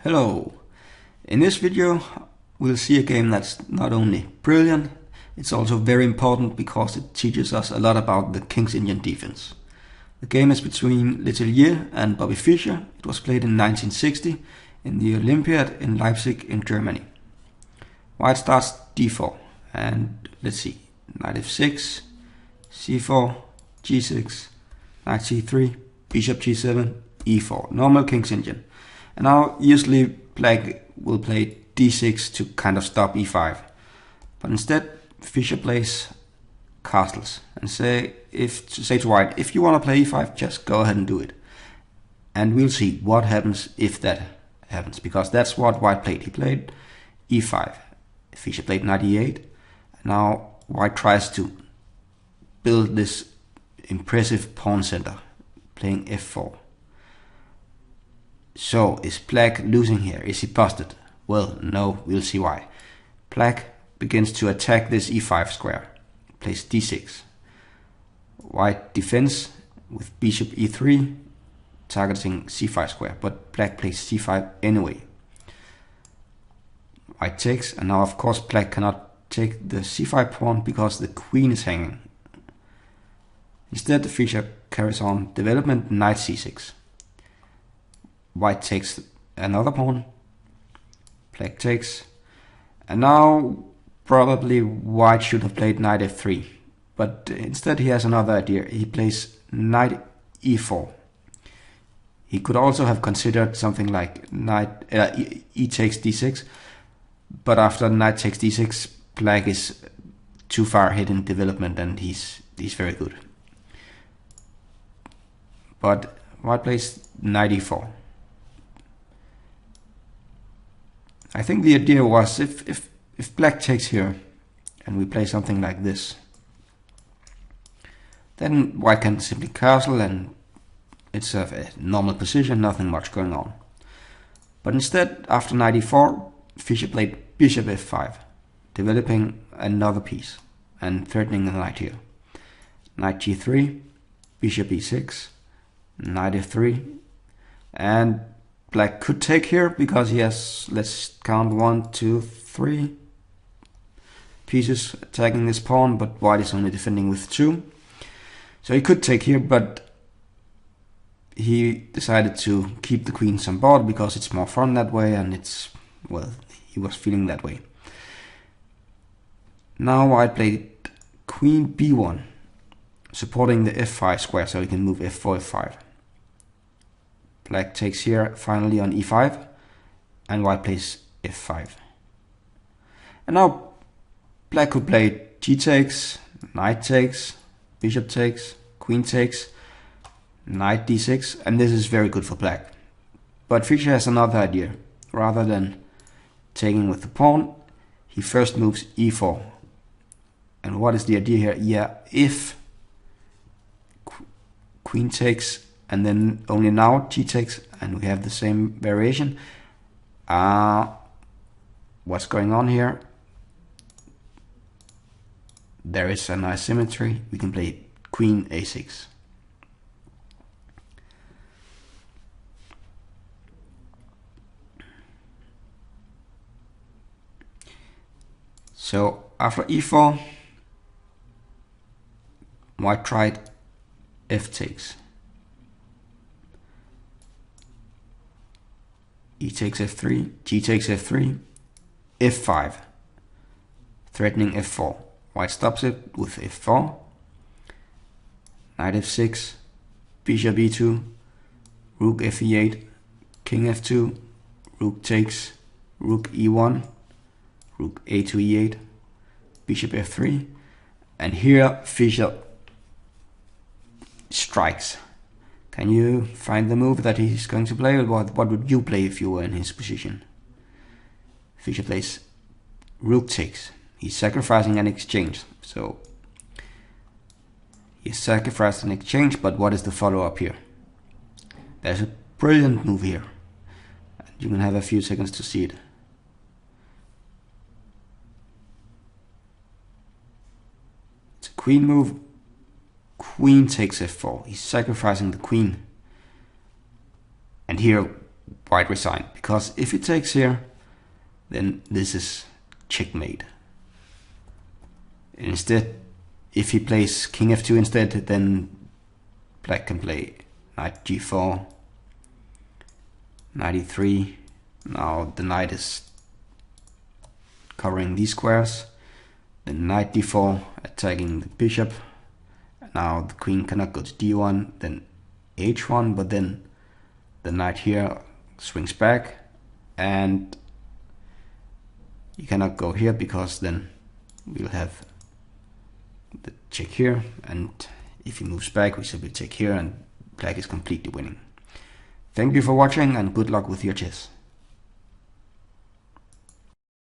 Hello! In this video we'll see a game that's not only brilliant, it's also very important because it teaches us a lot about the King's Indian defense. The game is between Letelier and Bobby Fischer. It was played in 1960 in the Olympiad in Leipzig in Germany. White starts d4 and let's see, knight f6, c4, g6, knight c3, bishop g7, e4, normal King's Indian. And now usually black will play d6 to kind of stop e5. But instead Fischer plays castles and say to white, if you want to play e5, just go ahead and do it. And we'll see what happens if that happens, because that's what white played. He played e5. Fischer played knight e8. Now white tries to build this impressive pawn center, playing f4. So, is black losing here? Is he busted? Well, no, we'll see why. Black begins to attack this e5 square, plays d6. White defends with bishop e3, targeting c5 square, but black plays c5 anyway. White takes, and now of course black cannot take the c5 pawn because the queen is hanging. Instead, Fischer carries on development, knight c6. White takes another pawn, black takes, and now probably white should have played knight f3, but instead he has another idea. He plays knight e4. He could also have considered something like e takes d6, but after knight takes d6, black is too far ahead in development and he's very good. But white plays knight e4. I think the idea was if black takes here and we play something like this, then white can simply castle and it's a normal position, nothing much going on. But instead, after knight e4, Fischer played bishop f5, developing another piece and threatening the knight here. Knight g3, bishop e6, knight f3, and black could take here because he has, let's count, 1, 2, 3 pieces attacking this pawn, but white is only defending with 2. So he could take here, but he decided to keep the queens on board because it's more fun that way, and it's, well, he was feeling that way. Now white played queen b1, supporting the f5 square so he can move f4, f5. Black takes here finally on e5, and white plays f5. And now black could play g takes, knight takes, bishop takes, queen takes, knight d6, and this is very good for black. But Fischer has another idea. Rather than taking with the pawn, he first moves e4. And what is the idea here? Yeah, if queen takes and then only now g takes, and we have the same variation. What's going on here? There is an asymmetry. We can play queen a6. So after e4, white tried f takes. E takes f3, g takes f3, f5, threatening f4. White stops it with f4, knight f6, bishop e2, rook f8, king f2, rook takes, rook e1, rook a2 e8, bishop f3, and here Fischer strikes. Can you find the move that he's going to play? What would you play if you were in his position? Fischer plays rook takes. He's sacrificing an exchange. So he sacrificed an exchange, but what is the follow-up here? There's a brilliant move here. You can have a few seconds to see it. It's a queen move. Queen takes f4. He's sacrificing the queen. And here white resigned because if he takes here, then this is checkmate. Instead, if he plays king f2 instead, then black can play knight g4, knight e3. Now the knight is covering these squares. Then knight d4, attacking the bishop. Now the queen cannot go to d1, then h1, but then the knight here swings back, and you cannot go here because then we'll have the check here, and if he moves back we simply take here and black is completely winning. Thank you for watching and good luck with your chess.